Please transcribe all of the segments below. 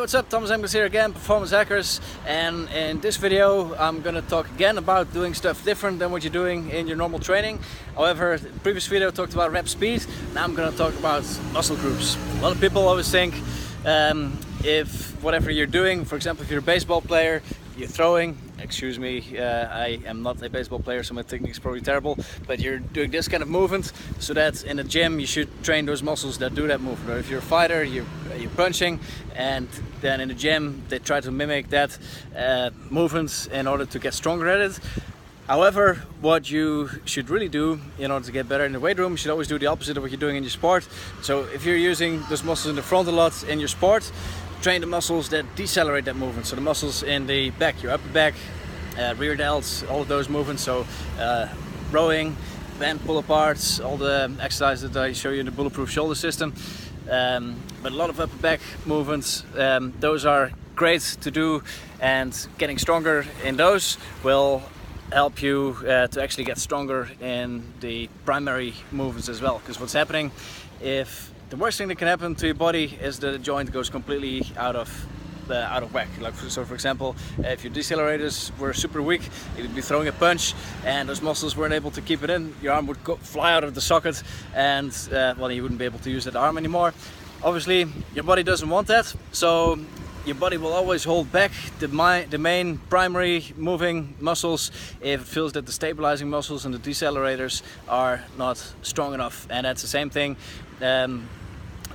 what's up? Thomas Engels here again, Performance Hackers, and in this video I'm gonna talk again about doing stuff different than what you're doing in your normal training. However, the previous video talked about rep speed. Now I'm gonna talk about muscle groups. A lot of people always think if whatever you're doing, for example, if you're a baseball player, you're throwing, excuse me, I am not a baseball player, so my technique is probably terrible, but you're doing this kind of movement, so that in the gym you should train those muscles that do that movement. Or if you're a fighter, you're punching, and then in the gym they try to mimic that movement in order to get stronger at it. However, what you should really do in order to get better in the weight room, you should always do the opposite of what you're doing in your sport. So if you're using those muscles in the front a lot in your sport, train the muscles that decelerate that movement. So the muscles in the back, your upper back, rear delts, all of those movements. So rowing, band pull aparts, all the exercises that I show you in the bulletproof shoulder system. But a lot of upper back movements, those are great to do, and getting stronger in those will help you to actually get stronger in the primary movements as well. Because what's happening, if the worst thing that can happen to your body is that the joint goes completely out of whack. Like so, for example, if your decelerators were super weak, you would be throwing a punch and those muscles weren't able to keep it in. Your arm would fly out of the socket, and well, you wouldn't be able to use that arm anymore. Obviously, your body doesn't want that, so your body will always hold back the main primary moving muscles if it feels that the stabilizing muscles and the decelerators are not strong enough. And that's the same thing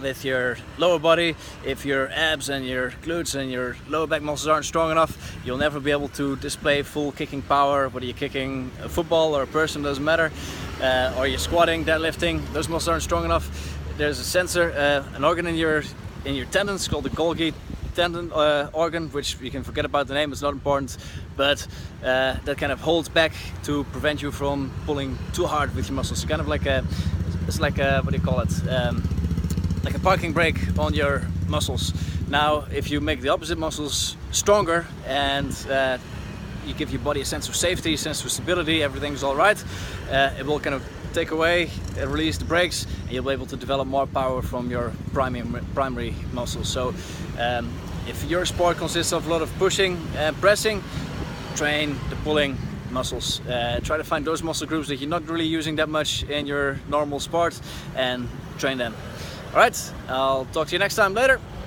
with your lower body. If your abs and your glutes and your lower back muscles aren't strong enough, you'll never be able to display full kicking power. Whether you're kicking a football or a person, doesn't matter, or you're squatting, deadlifting, those muscles aren't strong enough. There's a sensor, an organ in your tendons called the Golgi tendon organ, which you can forget about the name, it's not important, but that kind of holds back to prevent you from pulling too hard with your muscles. So kind of like it's like a, what do you call it, like a parking brake on your muscles. Now if you make the opposite muscles stronger and you give your body a sense of safety, a sense of stability, everything's all right, it will kind of take away, release the brakes, and you'll be able to develop more power from your primary muscles. So if your sport consists of a lot of pushing and pressing, train the pulling muscles. Try to find those muscle groups that you're not really using that much in your normal sport and train them. Alright, I'll talk to you next time. Later.